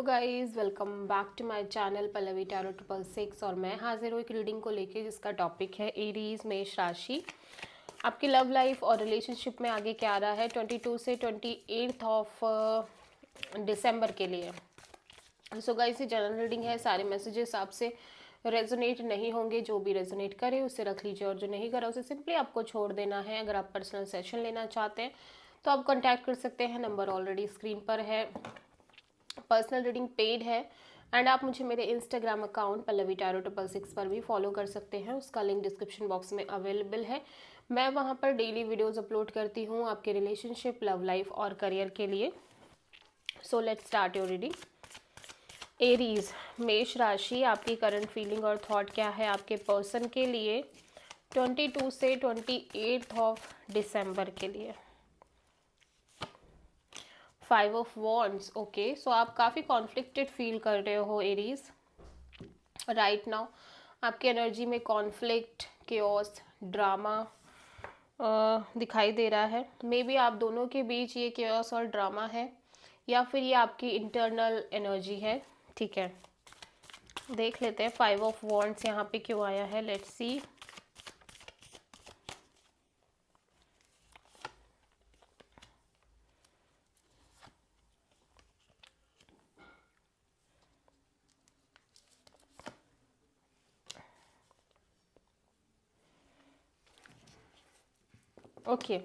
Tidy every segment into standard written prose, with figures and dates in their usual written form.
Guys, welcome back to my channel Pallavi tarot 666 और मैं हाजिर हूँ एक रीडिंग को लेके जिसका टॉपिक है एरीज मेष राशि। आपकी लव लाइफ और रिलेशनशिप में आगे क्या आ रहा है 22 से 28 ऑफ दिसंबर के लिए। सो गाइस, ये जनरल रीडिंग है। सारे मैसेजेस आपसे रेजोनेट नहीं होंगे। जो भी रेजोनेट करे उसे रख लीजिए और जो नहीं करा उसे सिंपली आपको छोड़ देना है। अगर आप पर्सनल सेशन लेना चाहते हैं तो आप कॉन्टैक्ट कर सकते हैं, नंबर ऑलरेडी स्क्रीन पर है। पर्सनल रीडिंग पेड है एंड आप मुझे मेरे इंस्टाग्राम अकाउंट पल्लवी टैरो 666 पर भी फॉलो कर सकते हैं। उसका लिंक डिस्क्रिप्शन बॉक्स में अवेलेबल है। मैं वहाँ पर डेली वीडियोस अपलोड करती हूँ आपके रिलेशनशिप, लव लाइफ और करियर के लिए। So let's start your reading. Aries मेष राशि, आपकी करंट फीलिंग और थॉट क्या है आपके पर्सन के लिए 22 से 28 ऑफ दिसंबर के लिए। 5 ऑफ वॉन्ड्स, ओके। सो आप काफ़ी कॉन्फ्लिक्टेड फील कर रहे हो एरीज राइट नाउ। आपकी एनर्जी में कॉन्फ्लिक्ट, केओस, ड्रामा दिखाई दे रहा है। मे बी आप दोनों के बीच ये केओस और ड्रामा है या फिर ये आपकी इंटरनल एनर्जी है। ठीक है, देख लेते हैं 5 ऑफ वॉन्ड्स यहाँ पे क्यों आया है। Let's see. Okay,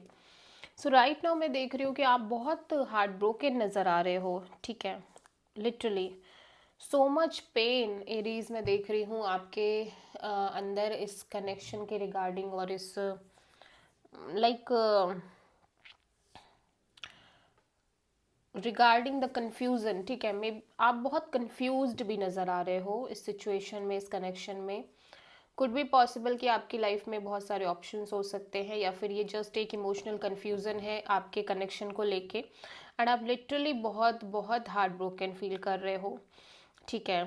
so right now मैं देख रही हूँ कि आप बहुत हार्ट ब्रोकन नज़र आ रहे हो। ठीक है, literally so much pain Aries में देख रही हूँ आपके अंदर इस कनेक्शन के रिगार्डिंग और इस लाइक रिगार्डिंग द कन्फ्यूज़न। ठीक है, मे आप बहुत कंफ्यूज्ड भी नज़र आ रहे हो इस सिचुएशन में, इस कनेक्शन में। कुड बी पॉसिबल कि आपकी लाइफ में बहुत सारे ऑप्शंस हो सकते हैं या फिर ये जस्ट एक इमोशनल कन्फ्यूज़न है आपके कनेक्शन को लेके एंड आप लिटरली बहुत बहुत हार्ट ब्रोकन फील कर रहे हो। ठीक है,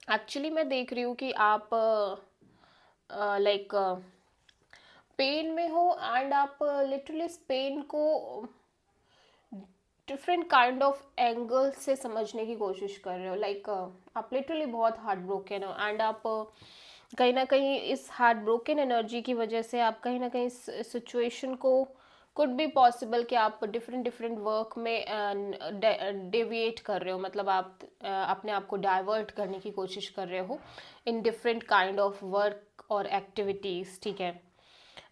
एक्चुअली मैं देख रही हूँ कि आप लाइक पेन में हो एंड आप लिटरली इस पेन को डिफरेंट काइंड ऑफ एंगल से समझने की कोशिश कर रहे हो। लाइक आप लिटरली बहुत हार्ट ब्रोकन हो एंड आप कहीं ना कहीं इस हार्ट ब्रोकन एनर्जी की वजह से आप कहीं ना कहीं इस सिचुएशन को कुड बी पॉसिबल कि आप डिफरेंट डिफरेंट वर्क में डेविएट कर रहे हो। मतलब आप अपने आप को डाइवर्ट करने की कोशिश कर रहे हो in different kind of work और एक्टिविटीज़। ठीक है,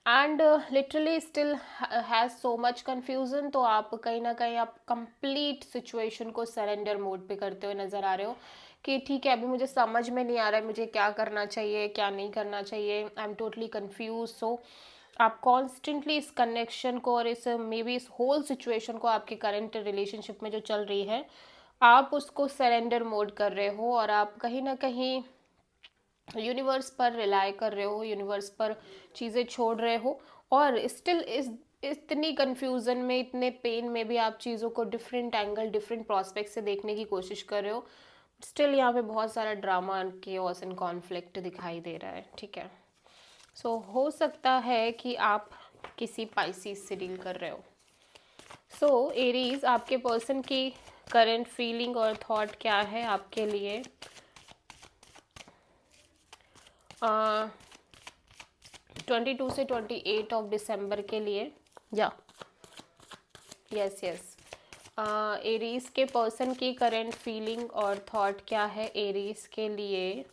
and literally still has so much confusion. तो आप कहीं ना कहीं आप कंप्लीट सिचुएशन को सरेंडर मोड पे करते हुए नज़र आ रहे हो कि ठीक है, अभी मुझे समझ में नहीं आ रहा है मुझे क्या करना चाहिए क्या नहीं करना चाहिए। I am totally confuse. So आप कॉन्स्टेंटली इस कनेक्शन को और इस मे बी इस होल सिचुएशन को आपके करंट रिलेशनशिप में जो चल रही है आप उसको सरेंडर मोड कर रहे हो और आप कहीं ना कहीं यूनिवर्स पर रिलाई कर रहे हो, यूनिवर्स पर चीज़ें छोड़ रहे हो और स्टिल इस इतनी कन्फ्यूज़न में, इतने पेन में भी आप चीज़ों को डिफरेंट एंगल, डिफरेंट प्रोस्पेक्ट से देखने की कोशिश कर रहे हो। स्टिल यहाँ पे बहुत सारा ड्रामा, केओस एंड कॉन्फ्लिक्ट दिखाई दे रहा है। ठीक है, सो हो सकता है कि आप किसी पाइसिस से डील कर रहे हो। सो एरीज, आपके पर्सन की करंट फीलिंग और थॉट क्या है आपके लिए 22 से 28 ऑफ दिसंबर के लिए। या यस यस, एरीज के पर्सन की करंट फीलिंग और थॉट क्या है एरीज के लिए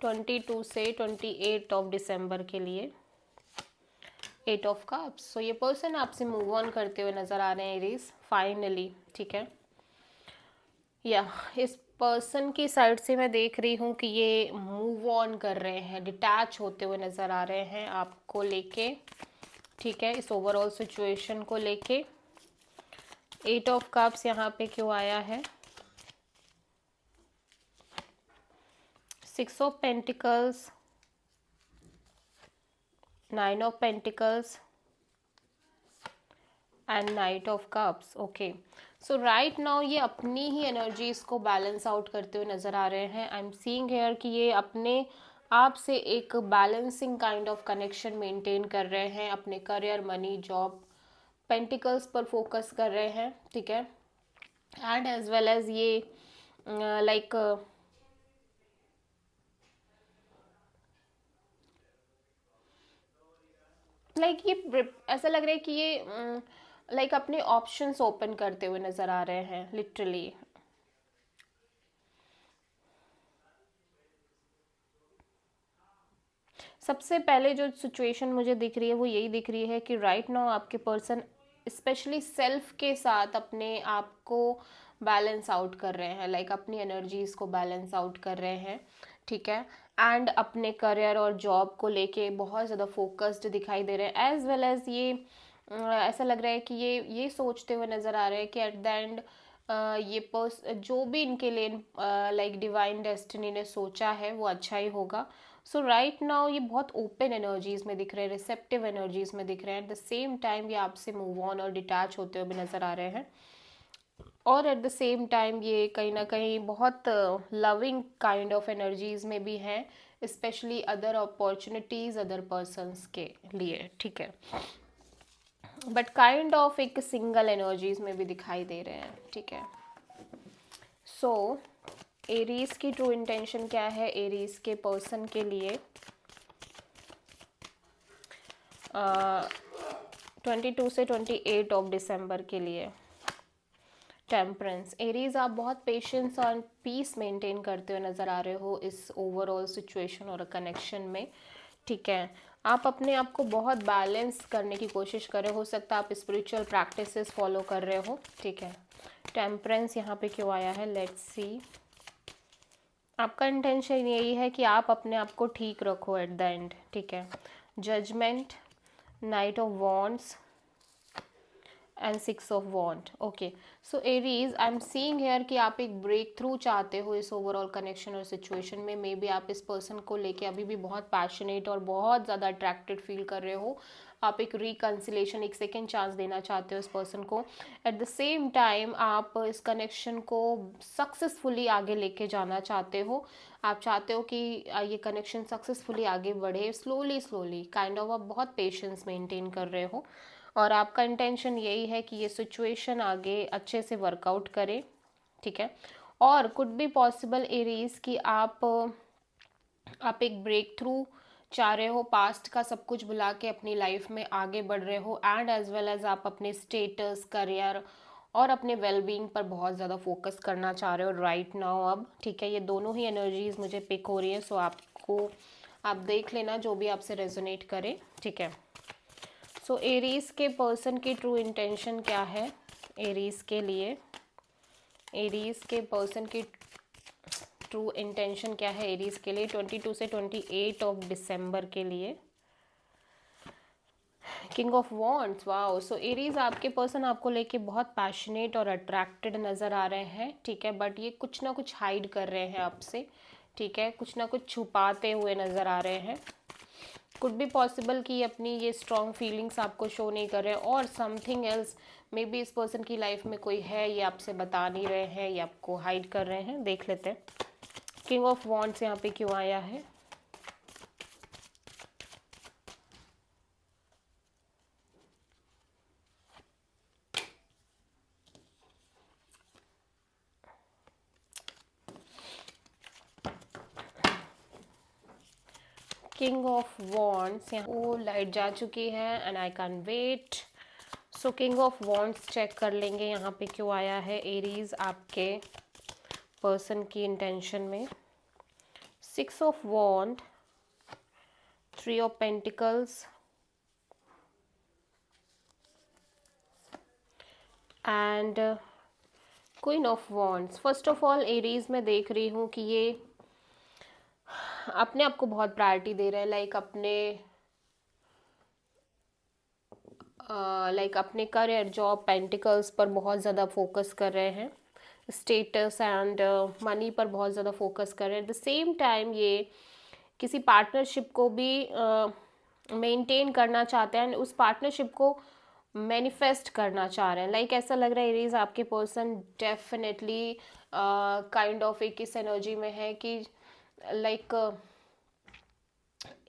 22 से 28 ऑफ दिसंबर के लिए। 8 ऑफ कप्स। सो ये पर्सन आपसे मूव ऑन करते हुए नज़र आ रहे हैं एरीज, फाइनली। ठीक है, या इस पर्सन की साइड से मैं देख रही हूँ कि ये मूव ऑन कर रहे हैं, डिटैच होते हुए नज़र आ रहे हैं आपको लेके। ठीक है, इस ओवरऑल सिचुएशन को लेके 8 ऑफ कप्स यहाँ पे क्यों आया है। 6 of pentacles, 9 of pentacles and night of cups. Okay, so right now ये अपनी ही एनर्जीज को बैलेंस आउट करते हुए नज़र आ रहे हैं। आई एम सीइंग हेयर कि ये अपने आप से एक balancing kind of connection maintain कर रहे हैं अपने करियर, मनी, जॉब पेंटिकल्स पर फोकस कर रहे हैं, ठीक है। एंड एज वेल एज ये लाइक ये ऐसा लग रहा है कि ये लाइक अपने ऑप्शंस ओपन करते हुए नजर आ रहे हैं लिटरली। सबसे पहले जो सिचुएशन मुझे दिख रही है वो यही दिख रही है कि राइट नाउ आपके पर्सन स्पेशली सेल्फ के साथ अपने आप को बैलेंस आउट कर रहे हैं, लाइक अपनी एनर्जीज को बैलेंस आउट कर रहे हैं, ठीक है। एंड अपने करियर और जॉब को लेके बहुत ज़्यादा फोकस्ड दिखाई दे रहे हैं, एज वेल एज ये ऐसा लग रहा है कि ये सोचते हुए नज़र आ रहे हैं कि एट द एंड ये जो भी इनके लिए लाइक डिवाइन डेस्टिनी ने सोचा है वो अच्छा ही होगा। सो राइट नाउ ये बहुत ओपन एनर्जीज में दिख रहे हैं, रिसेप्टिव एनर्जीज में दिख रहे हैं। एट द सेम टाइम ये आपसे मूव ऑन और डिटैच होते हुए भी नज़र आ रहे हैं, और एट द सेम टाइम ये कहीं ना कहीं बहुत लविंग काइंड ऑफ एनर्जीज में भी हैं, specially other opportunities other persons के लिए, ठीक है। बट काइंड ऑफ एक सिंगल एनर्जीज में भी दिखाई दे रहे हैं, ठीक है। सो एरीज की ट्रू इंटेंशन क्या है एरीज के पर्सन के लिए 22 से 28 ऑफ दिसंबर के लिए? टेम्परेंस। एरीज, आप बहुत पेशेंस और पीस मेंटेन करते हुए नज़र आ रहे हो इस ओवरऑल सिचुएशन और कनेक्शन में, ठीक है। आप अपने आप को बहुत बैलेंस करने की कोशिश कर रहे हो सकता है आप स्पिरिचुअल प्रैक्टिसेस फॉलो कर रहे हो, ठीक है। टेम्परेंस यहाँ पे क्यों आया है, लेट्स सी। आपका इंटेंशन यही है कि आप अपने आप को ठीक रखो एट द एंड, ठीक है। Judgement, knight of wands and 6 of wand, okay. So Aries, I am seeing here कि आप एक ब्रेक थ्रू चाहते हो इस ओवरऑल कनेक्शन और सिचुएशन में। मे बी आप इस पर्सन को लेके अभी भी बहुत पैशनेट और बहुत ज़्यादा अट्रैक्टेड फील कर रहे हो। आप एक रिकन्सिलेशन, एक सेकेंड चांस देना चाहते हो इस पर्सन को। एट द सेम टाइम आप इस कनेक्शन को सक्सेसफुली आगे लेके जाना चाहते हो। आप चाहते हो कि ये कनेक्शन सक्सेसफुली आगे बढ़े, स्लोली स्लोली काइंड ऑफ। आप बहुत पेशेंस मेंटेन कर रहे हो और आपका इंटेंशन यही है कि ये सिचुएशन आगे अच्छे से वर्कआउट करे, ठीक है। और कुड बी पॉसिबल एरीज कि आप एक ब्रेक थ्रू चाह रहे हो, पास्ट का सब कुछ भुला के अपनी लाइफ में आगे बढ़ रहे हो, एंड एज वेल एज आप अपने स्टेटस, करियर और अपने वेलबींग पर बहुत ज़्यादा फोकस करना चाह रहे हो राइट नाउ अब, ठीक है। ये दोनों ही एनर्जीज मुझे पिक हो रही है, सो आप देख लेना जो भी आपसे रेजोनेट करे, ठीक है। सो एरीज के पर्सन की ट्रू इंटेंशन क्या है एरीज के लिए? एरीज के पर्सन की ट्रू इंटेंशन क्या है एरीज के लिए 22 से 28 ऑफ दिसंबर के लिए? King of wands, wow. So Aries, आपके पर्सन आपको लेके बहुत पैशनेट और अट्रैक्टेड नज़र आ रहे हैं, ठीक है। बट ये कुछ ना कुछ हाइड कर रहे हैं आपसे, ठीक है। कुछ ना कुछ छुपाते हुए नज़र आ रहे हैं। कुड बी पॉसिबल कि अपनी ये स्ट्रॉन्ग फीलिंग्स आपको शो नहीं कर रहे हैं, और समथिंग एल्स, मे बी इस पर्सन की लाइफ में कोई है, ये आपसे बता नहीं रहे हैं, ये आपको हाइड कर रहे हैं। देख लेते हैं किंग ऑफ वॉन्ड्स यहाँ पे क्यों आया है। किंग ऑफ वॉन्ड्स, यहाँ वो लाइट जा चुकी है and I can wait. So king of wands check कर लेंगे यहाँ पे क्यों आया है एरीज आपके पर्सन की इंटेंशन में। 6 of wand, 3 of pentacles and queen of wands. First of all Aries में देख रही हूँ कि ये अपने आप को बहुत प्रायोरिटी दे रहे हैं, लाइक अपने करियर, जॉब, पेंटिकल्स पर बहुत ज़्यादा फोकस कर रहे हैं, स्टेटस एंड मनी पर बहुत ज़्यादा फोकस कर रहे हैं। एट द सेम टाइम ये किसी पार्टनरशिप को भी मेंटेन करना चाहते हैं, उस पार्टनरशिप को मैनिफेस्ट करना चाह रहे हैं। लाइक ऐसा लग रहा है एरीज आपके पर्सन डेफिनेटली काइंड ऑफ एक इस एनर्जी में है कि लाइक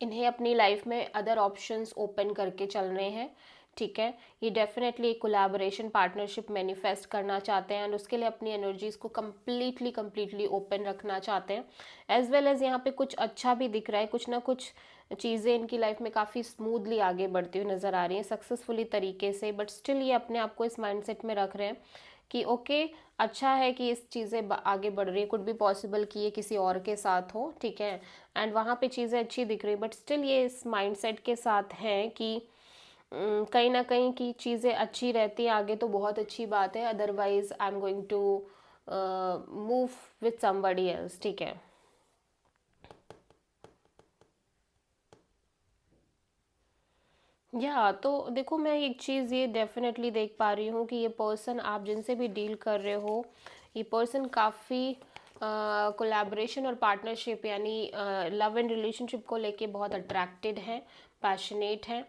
इन्हें अपनी लाइफ में अदर ऑप्शंस ओपन करके चल रहे हैं, ठीक है। ये डेफिनेटली एक कोलैबोरेशन पार्टनरशिप मैनिफेस्ट करना चाहते हैं एंड उसके लिए अपनी एनर्जीज को कम्प्लीटली ओपन रखना चाहते हैं। एज वेल एज यहाँ पे कुछ अच्छा भी दिख रहा है, कुछ ना कुछ चीज़ें इनकी लाइफ में काफ़ी स्मूथली आगे बढ़ती हुई नज़र आ रही हैं सक्सेसफुली तरीके से, बट स्टिल ये अपने आप को इस माइंडसेट में रख रहे हैं कि ओके अच्छा है कि इस चीज़ें आगे बढ़ रही है, कुड भी पॉसिबल कि ये किसी और के साथ हो, ठीक है। एंड वहाँ पे चीज़ें अच्छी दिख रही, बट स्टिल ये इस माइंडसेट के साथ हैं कि कहीं ना कहीं की चीज़ें अच्छी रहती हैं आगे तो बहुत अच्छी बात है, otherwise I am going to move with somebody else, ठीक है। या तो देखो मैं एक चीज़ ये डेफिनेटली देख पा रही हूँ कि ये पर्सन आप जिनसे भी डील कर रहे हो, ये पर्सन काफ़ी कोलैबोरेशन और पार्टनरशिप यानी लव एंड रिलेशनशिप को लेके बहुत अट्रैक्टेड हैं, पैशनेट हैं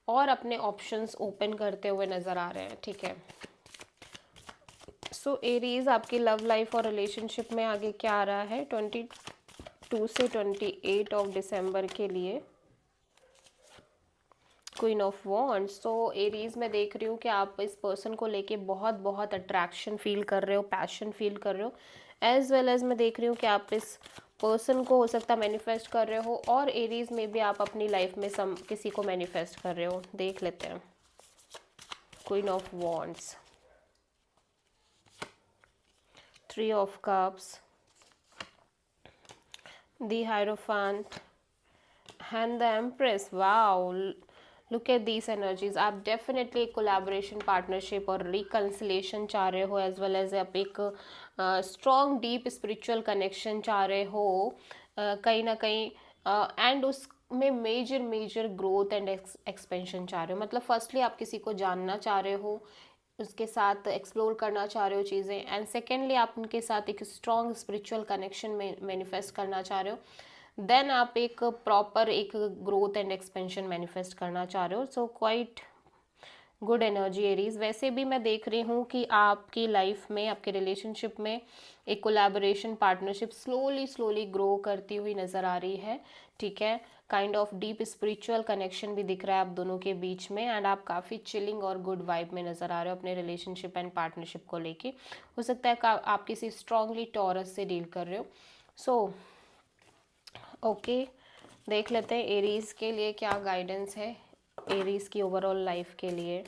और अपने ऑप्शंस ओपन करते हुए नज़र आ रहे हैं, ठीक है। सो एरीज आपकी लव लाइफ और रिलेशनशिप में आगे क्या आ रहा है 22 से 28 ऑफ दिसंबर के लिए। Queen of wands. तो एरीज में देख रही हूँ कि आप इस पर्सन को लेके बहुत बहुत अट्रैक्शन फील कर रहे हो, पैशन फील कर रहे हो, एज वेल एज मैं देख रही हूँ कि आप इस पर्सन को हो सकता है मैनिफेस्ट कर रहे हो और एरीज में भी आप अपनी लाइफ में किसी को मैनिफेस्ट कर रहे हो। देख लेते हैं। Queen of wands, 3 of cups, the hierophant and the empress. Wow, look at these energies. आप डेफिनेटली एक कोलैबोरेशन पार्टनरशिप और रिकन्सिलेशन चाह रहे हो, एज वेल एज आप एक स्ट्रॉन्ग डीप स्पिरिचुअल कनेक्शन चाह रहे हो कहीं ना कहीं, एंड उसमें मेजर ग्रोथ एंड एक्सपेंशन चाह रहे हो। मतलब फर्स्टली आप किसी को जानना चाह रहे हो, उसके साथ एक्सप्लोर करना चाह रहे हो चीज़ें, एंड सेकेंडली आप उनके साथ एक स्ट्रॉन्ग स्पिरिचुअल कनेक्शन में मैनिफेस्ट करना चाह रहे हो, देन आप एक प्रॉपर एक ग्रोथ एंड एक्सपेंशन मैनिफेस्ट करना चाह रहे हो। So quite good energy Aries. वैसे भी मैं देख रही हूँ कि आपकी लाइफ में, आपके रिलेशनशिप में एक कोलैबोरेशन पार्टनरशिप स्लोली ग्रो करती हुई नज़र आ रही है, ठीक है। Kind of deep spiritual connection भी दिख रहा है आप दोनों के बीच में, एंड आप काफ़ी चिलिंग और गुड वाइब में नज़र आ रहे हो अपने रिलेशनशिप एंड पार्टनरशिप को लेके। हो सकता है कि आप किसी स्ट्रांगली टॉरस से डील कर रहे हो। सो ओके, देख लेते हैं एरीज के लिए क्या गाइडेंस है, एरीज की ओवरऑल लाइफ के लिए।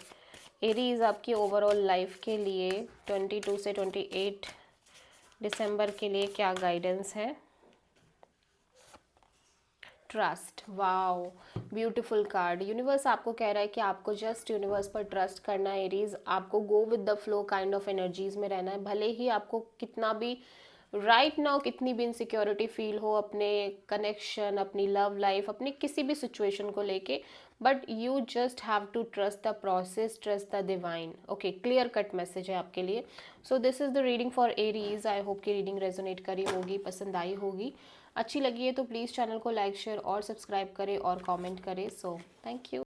एरीज आपकी ओवरऑल लाइफ के लिए 22 से 28 दिसंबर के लिए क्या गाइडेंस है। Trust, wow, beautiful card. Universe आपको कह रहा है कि आपको जस्ट यूनिवर्स पर ट्रस्ट करना है एरीज, आपको go with the flow kind of energies में रहना है, भले ही आपको कितना भी राइट नाउ कितनी भी इनसिक्योरिटी फील हो अपने कनेक्शन, अपनी लव लाइफ, अपनी किसी भी सिचुएशन को लेके, but you just have to trust the process, trust the divine. Okay, clear cut message है आपके लिए। So this is the reading for Aries. I hope कि रीडिंग रेजोनेट करी होगी, पसंद आई होगी। अच्छी लगी है तो प्लीज़ चैनल को लाइक शेयर और सब्सक्राइब करें और कमेंट करें। So thank you.